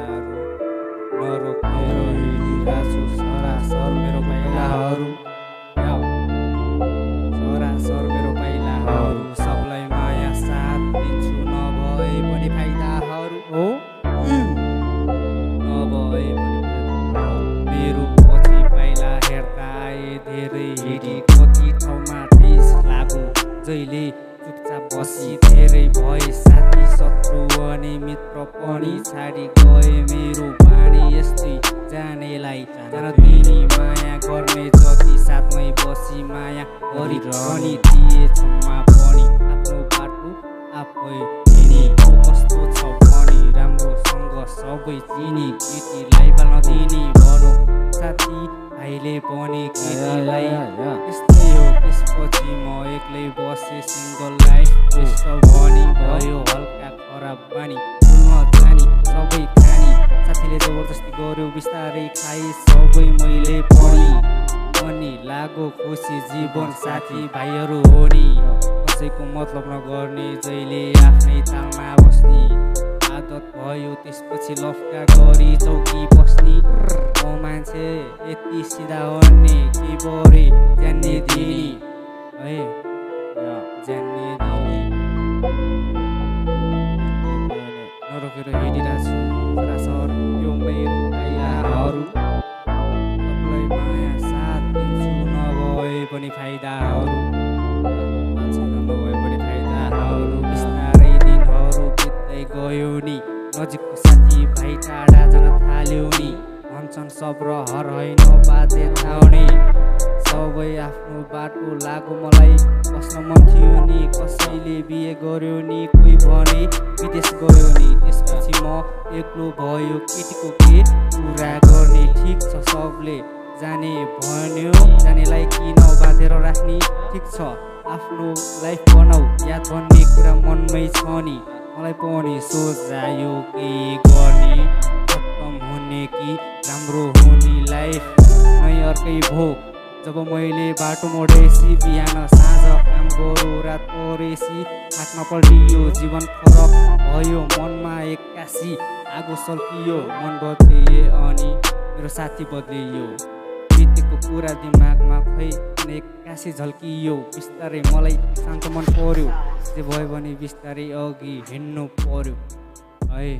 पाइलाहरू नरोकेर हिँडिरहेछु सरासर मेरो पाइलाहरू सरासर मेरो पाइलाहरू सबलाई माया साथ दिन्छु नभए पनि फाइदाहरू हो नभए पनि मेरो पछि पाइला हेर्दा आए धेरै हिँडी कति ठाउँमा ठेस लागु जहिले चुपचाप बसी धेरै भए साथी शत्रु अनि मित्र पनि छाडी गए मेरो बानी यस्तै जानेलाई जान दिने माया गर्ने जति साथमै बसी माया गरी पनि दिए क्षमा पनि आफ्नो बाटो आफै हिँडी कस्तो छ भनी राम्रोसँग सबै चिनी केटीलाई बाल्न दिने भनौँ साथी भाइले पनि केटीलाई यस्तै हो त्यसपछि म एक्लै बसे सिङ्गल लाइफ बेस्ट भनी भयो हल्का खराब बानी भुल्न जानी सबै खानी साथीले जबरजस्ती गर्यो बिस्तारै खाए सबै मैले पनि लागो खुसी जीवन साथी भाइहरू हो नि कसैको मतलब नगर्ने जहिले आफ्नै तालमा बस्ने आदत भयो त्यसपछि लफका गरी चौकी बस्ने म मान्छे यति सिधा हुने के बरे जान्ने दिने है जान्ने दिने नरोकेर हिँडिरहेछु सरासर यो मेरो पाइलाहरू सबलाई माया साथ दिन्छु नभए पनि फाइदाहरू नभए पनि फाइदाहरू बिस्तारै दिनहरू बित्दै गयो नि नजिकको साथी भाइ टाढा जान थाल्यो नि भन्छन् सब रहर होइन बाध्यता हुने सबै आफ्नो बाटो लाग्यो मलाई बस्न मन थियो नि कसैले बिहे गर्यो नि कोही भने विदेश गयो नि त्यसपछि म एक्लो भयो केटीको के कुरा गर्ने ठिक छ सबले जाने भन्यो जानेलाई किन बाँधेर राख्ने ठिक छ आफ्नो लाइफ बनाऊ याद भन्ने कुरा मनमै छ नि मलाई पनि सोचायो के गर्ने खत्तम हुने कि राम्रो हुने लाइफ नै अर्कै भो जब मैले बाटो मोडेसी बिहान साँझ काम गरौँ रात परेसी हातमा पल्टियो जीवन फरक भयो मनमा एक्कासी आगो सल्कियो मन बदलिए अनि मेरो साथी बदलियो बितेको कुरा दिमागमा खै एक्कासी झल्कियो बिस्तारै मलाई शान्त मन पर्यो जे भयो भने बिस्तारै अघि हिँड्नु पर्यो है।